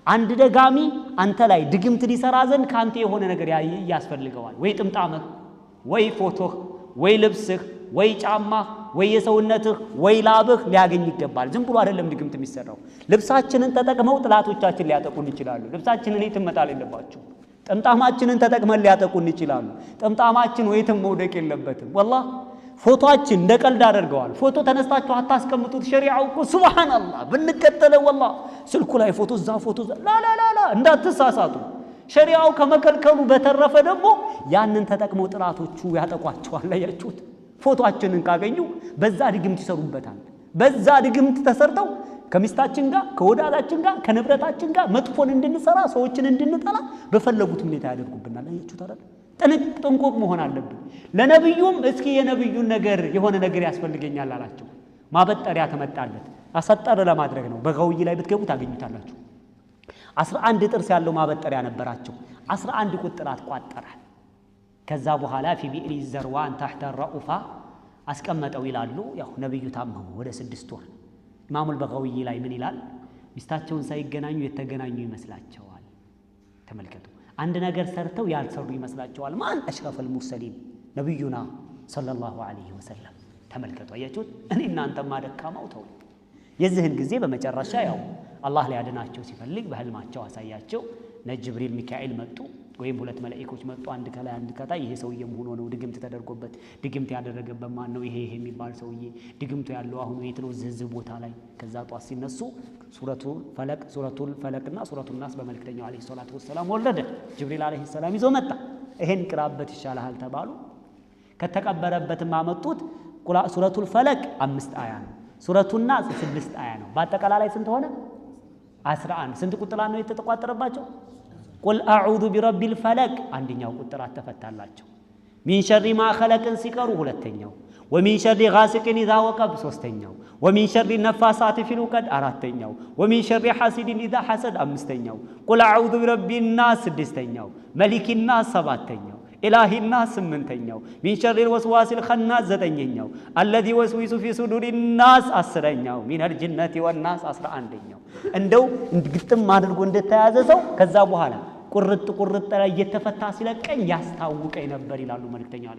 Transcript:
አንድ ደጋሚ አንተ ላይ ድግምት ሊሰራ ዘንድ ካንተ የሆነ ነገር ያስፈልገዋል ወይ ጥምጣምህ ወይ ፎቶህ ወይ ልብስህ ወይ ጫማህ ወይ የሰውነትህ ወይ ላብህ ሊያገኝ ይገባል ዝም ብሎ አይደለም ድግምት የሚሰራው ልብሳችንን ተጠቅመው ጥላቶቻችን ሊያጠቁን ይችላሉ ልብሳችንን የትም መጣል የለባቸው ጥምጣማችንን ተጠቅመን ሊያጠቁን ይችላሉ ጥምጣማችን ወይትም መውደቅ የለበትም والله ፎቶአችን እንደቀልድ አድርገዋል ፎቶ ተነስታችሁ አታስቀምጡት ሸሪዓው እኮ ሱብሃንአላህ ብንከተለው والله ስልኩ ላይ ፎቶ እዛ ፎቶ ላ እንዳትሳሳቱ ሸሪዓው ከመከልከሉ በተረፈ ደግሞ ያንን ተጠቅመው ጥላቶቹ ያጠቋቸዋል ያያችሁት ፎቶአችንን ካገኙ በዛ ድግምት ይሰሩበታል በዛ ድግምት ተሰርተው ከሚስታችን ጋር ከወዳጃችን ጋር ከንብረታችን ጋር መጥፎን እንድንሰራ ሰዎችን እንድንጠላ በፈለጉት ሁኔታ ያደርጉብናል ያያችሁት አይደል ጥንቁቅ መሆን አለብን ለነብዩም እስኪ የነብዩን ነገር የሆነ ነገር ያስፈልገኛል አላቸው ማበጠሪያ ተመጣለት አሰጠረ ለማድረግ ነው በጋውይ ላይ ብትገቡ ታገኙታላችሁ 11 ጥርስ ያለው ማበጠሪያ ነበራቸው 11 ቁጥራት ቋጠረ ከዛ በኋላ في بئر الزروان تحت الرؤفة አስቀመጠው ይላሉ ያው ነብዩ ታመሙ ወደ 6 ወር ኢማሙ አልበጋዊ ላይ ምን ይላል ሚስታቸውን ሳይገናኙ የተገናኙ ይመስላቸዋል ተመልከቱ አንድ ነገር ሰርተው ያልሰሩ ይመስላቸዋል ማን አሽራፍ المرسلين ነብዩና ሰለላሁ ዐለይሂ ወሰለም ተመልከቱ አያችሁት እኔና አንተማ ደካማው ተው የዚህን ጊዜ በመጨረሻ ያው አላህ ሊያድናቸው ሲፈልግ በህልማቸው አሳያቸው ነጅብሪል ሚካኤል መጡ ወይም ሁለት መላእክቶች መጡ አንድ ከላይ አንድ ከታይ ይሄ ሰውዬም ሆኖ ነው ድግምት ተደርጎበት ድግምት ያደረገበት ማን ነው ይሄ የሚባል ሰውዬ ድግምቱ ያለው አሁን የት ነው ዝዝ ቦታ ላይ ከዛ ጧት ሲነሱ ሱረቱል ፈለቅና ሱረቱል ናስ በመልእክተኛው አለይሂ ሰላቱ ወሰለም ወለደ ጅብሪል አለይሂ ሰላም ይዞ መጣ ይሄን ቅራበት ይሻላል ተባሉ ከተቀበረበትም አመጡት ሱረቱል ፈለቅ 5 አያ ነው ሱረቱል ናስ 6 አያ ነው በአጠቃላይ ስንት ሆነ 11 ስንት ቁጥራ ነው የተቋጠረባቸው قل اعوذ برب الفلق አንደኛው ቁጥራት ተፈታላቸው من شر ما خلق ሲቀሩ ሁለተኛው ومن شر غاسق اذا وقب ሶስተኛው ومن شر النفاثات في العقد አራተኛው ومن شر حاسد اذا حسد አምስተኛው قل اعوذ برب الناس ስድስተኛው ملك الناس ሰባተኛው إله الناس ስምንተኛው من شر الوسواس الخناس ዘጠነኛው الذي يوسوس في صدور الناس አስረኛው من الجنة والناس 11ኛው እንደው ግጥም አድርጎ እንደተያዘ ሰው ከዛ በኋላ ቁርጥ ላይ እየተፈታ ሲለቀኝ ያስታውቀኝ ነበር ይላሉ መልእክተኛው